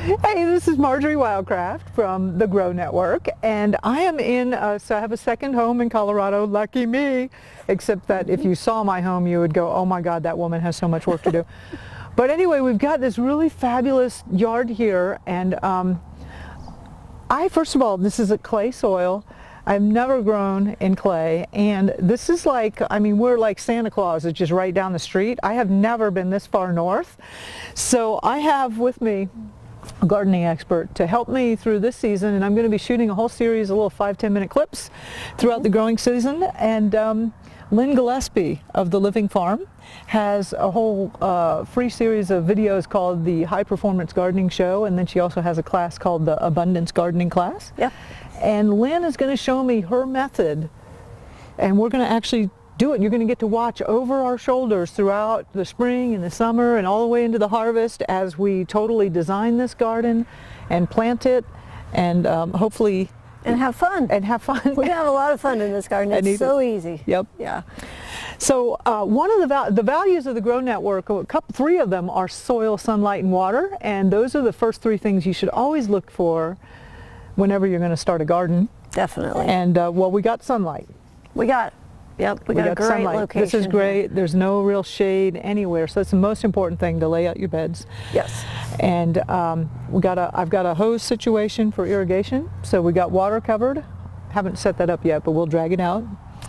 Hey, this is Marjorie Wildcraft from the Grow Network, and I am in, so I have a second home in Colorado, lucky me, except that if you saw my home, you would go, oh my God, that woman has so much work to do. But anyway, we've got this really fabulous yard here, and first of all, this is a clay soil. I've never grown in clay, and this is like, I mean, we're like Santa Claus, it's just right down the street. I have never been this far north. So I have with me a gardening expert to help me through this season, and I'm going to be shooting a whole series of little 5-10 minute clips throughout the growing season. And Lynn Gillespie of The Living Farm has a whole free series of videos called the High Performance Gardening Show, and then she also has a class called the Abundance Gardening Class. Yeah. And Lynn is going to show me her method, and we're going to actually do it. You're going to get to watch over our shoulders throughout the spring and the summer and all the way into the harvest as we totally design this garden and plant it, and hopefully have fun. And have fun. We're going to have a lot of fun in this garden. It's so easy. Yep. Yeah. So one of the values of the Grow Network, three of them are soil, sunlight, and water, and those are the first three things you should always look for whenever you're going to start a garden. Definitely. And well, we got sunlight. We got a great sunlight. location. This is great. There's no real shade anywhere, so it's the most important thing to lay out your beds. Yes. And I've got a hose situation for irrigation, so we got water covered. Haven't set that up yet, but we'll drag it out.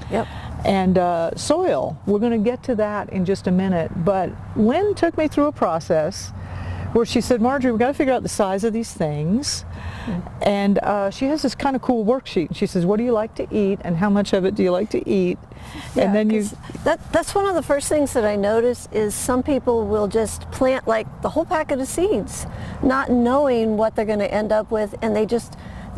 Yep. And soil, we're going to get to that in just a minute, but Lynn took me through a process where she said, Marjorie, we've got to figure out the size of these things. And she has this kind of cool worksheet. She says, what do you like to eat, and how much of it do you like to eat? Yeah, and then that's one of the first things that I notice is some people will just plant like the whole packet of seeds, not knowing what they're going to end up with, and they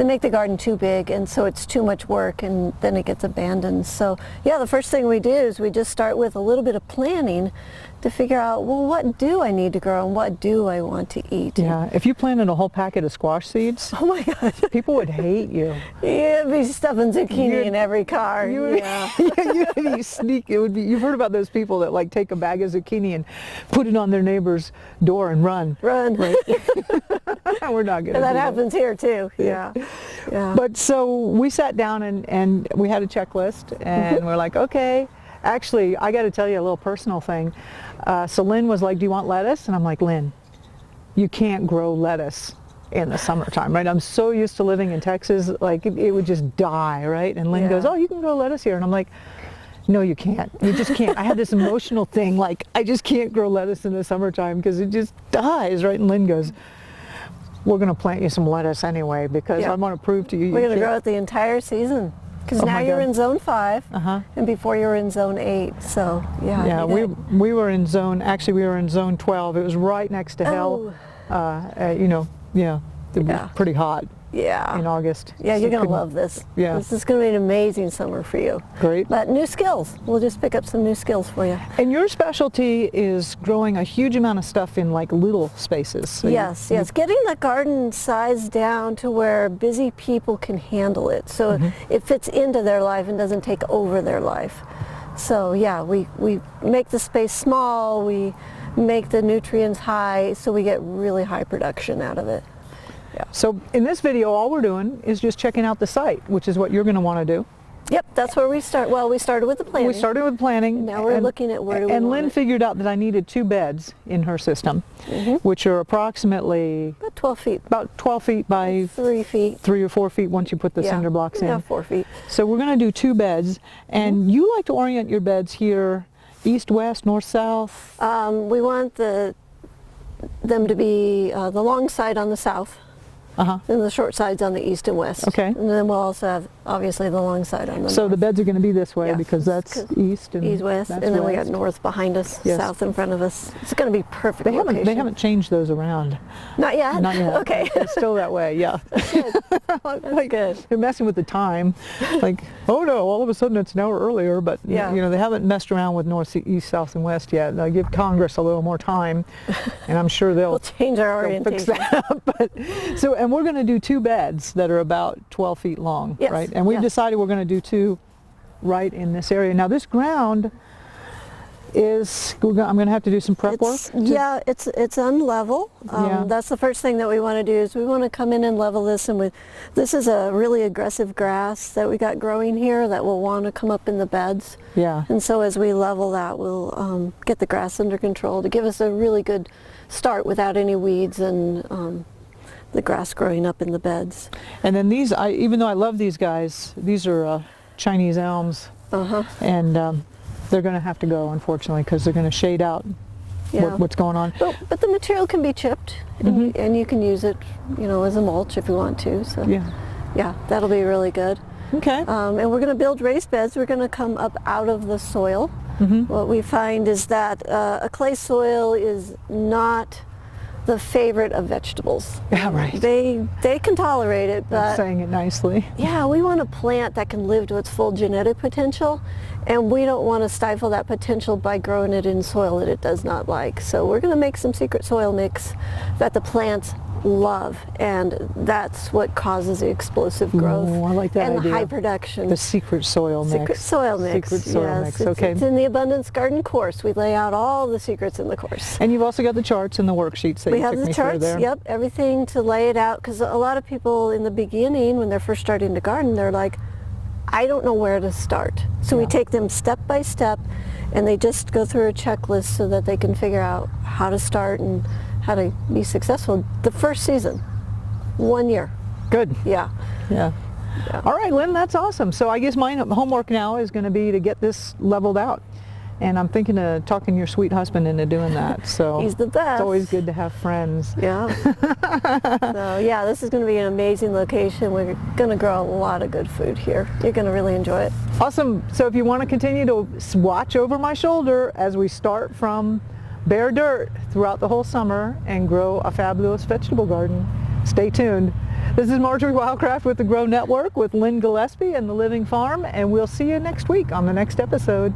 make the garden too big, and so it's too much work, and then it gets abandoned. So yeah, the first thing we do is we just start with a little bit of planning to figure out, well, what do I need to grow and what do I want to eat? Yeah, if you planted a whole packet of squash seeds, oh my God, people would hate you. Yeah, it'd be stuffing zucchini in every car. Yeah, you'd be sneaky. You've heard about those people that like take a bag of zucchini and put it on their neighbor's door and run. Run. Right? We're not going to do that. Happens here too. Yeah. Yeah. But so we sat down and we had a checklist, and we're like, okay. Actually, I got to tell you a little personal thing. So Lynn was like, do you want lettuce? And I'm like, Lynn, you can't grow lettuce in the summertime, right? I'm so used to living in Texas, like it would just die, right? And Lynn goes, oh, you can grow lettuce here. And I'm like, no, you can't. You just can't. I had this emotional thing, like I just can't grow lettuce in the summertime because it just dies, right? And Lynn goes, we're going to plant you some lettuce anyway because I want to prove to you. We're going to grow it the entire season. Because now you're in zone 5, and before you were in zone 8, so yeah. Yeah, we were in zone, actually we were in zone 12. It was right next to hell. You know, it was pretty hot. Yeah. In August. Yeah, you're going to love this. Yeah. This is going to be an amazing summer for you. Great. But new skills. We'll just pick up some new skills for you. And your specialty is growing a huge amount of stuff in like little spaces. So yes. Getting the garden size down to where busy people can handle it. So it fits into their life and doesn't take over their life. So yeah, we make the space small, we make the nutrients high, so we get really high production out of it. Yeah. So in this video, all we're doing is just checking out the site, which is what you're going to want to do. Yep, that's where we start. Well, we started with the planning. We started with planning. Now we're looking at where do we And want Lynn figured out that I needed 2 beds in her system, which are approximately about 12 feet. About 12 feet by 3 feet. 3 or 4 feet once you put the cinder blocks in. Yeah, 4 feet. So we're going to do 2 beds, and you like to orient your beds here east, west, north, south? We want them to be the long side on the south. And the short sides on the east and west. Okay. And then we'll also have, obviously, the long side on the So north. the beds are going to be this way because that's east and west, that's and then west. we got north behind us, south in front of us. It's going to be perfect. They haven't changed those around. Not yet. Not yet. Okay. It's still that way. Yeah. That's good. They're messing with the time. Like, oh no, all of a sudden it's an hour earlier, but you know they haven't messed around with north, east, south, and west yet. They'll give Congress a little more time, and I'm sure they'll change our orientation. Fix that up. And we're going to do 2 beds that are about 12 feet long, right? And we've decided we're going to do 2 right in this area. Now this ground I'm going to have to do some prep work? Yeah, it's unlevel. Yeah. That's the first thing that we want to do is we want to come in and level this. And this is a really aggressive grass that we got growing here that will want to come up in the beds. Yeah. And so as we level that, we'll get the grass under control to give us a really good start without any weeds and the grass growing up in the beds. And then these, even though I love these guys, these are Chinese elms. Uh-huh. And they're going to have to go, unfortunately, because they're going to shade out Yeah. what's going on. But the material can be chipped, and you can use it, as a mulch if you want to. So Yeah. that'll be really good. Okay. And we're going to build raised beds. We're going to come up out of the soil. What we find is that a clay soil is not the favorite of vegetables. Yeah, right. They can tolerate it, but Saying it nicely. yeah, we want a plant that can live to its full genetic potential, and we don't want to stifle that potential by growing it in soil that it does not like. So we're going to make some secret soil mix that the plants love, and that's what causes the explosive growth Ooh, I like that and idea. the high production. The secret soil mix. Secret soil mix. Secret soil yes, mix. it's- Okay. It's in the Abundance Garden course. We lay out all the secrets in the course. And you've also got the charts and the worksheets that We you have took the me through charts, there. yep, everything to lay it out, because a lot of people in the beginning, when they're first starting to garden, they're like, I don't know where to start. So we Yeah. take them step by step, and they just go through a checklist so that they can figure out how to start and how to be successful. The first season, 1 year, Good. yeah. Yeah. All right, Lynn, that's awesome. So I guess my homework now is going to be to get this leveled out. And I'm thinking of talking your sweet husband into doing that. So He's the best. It's always good to have friends. Yeah. So yeah, this is going to be an amazing location. We're going to grow a lot of good food here. You're going to really enjoy it. Awesome. So if you want to continue to watch over my shoulder as we start from bare dirt throughout the whole summer and grow a fabulous vegetable garden, stay tuned. This is Marjorie Wildcraft with the Grow Network with Lynn Gillespie and The Living Farm, and we'll see you next week on the next episode.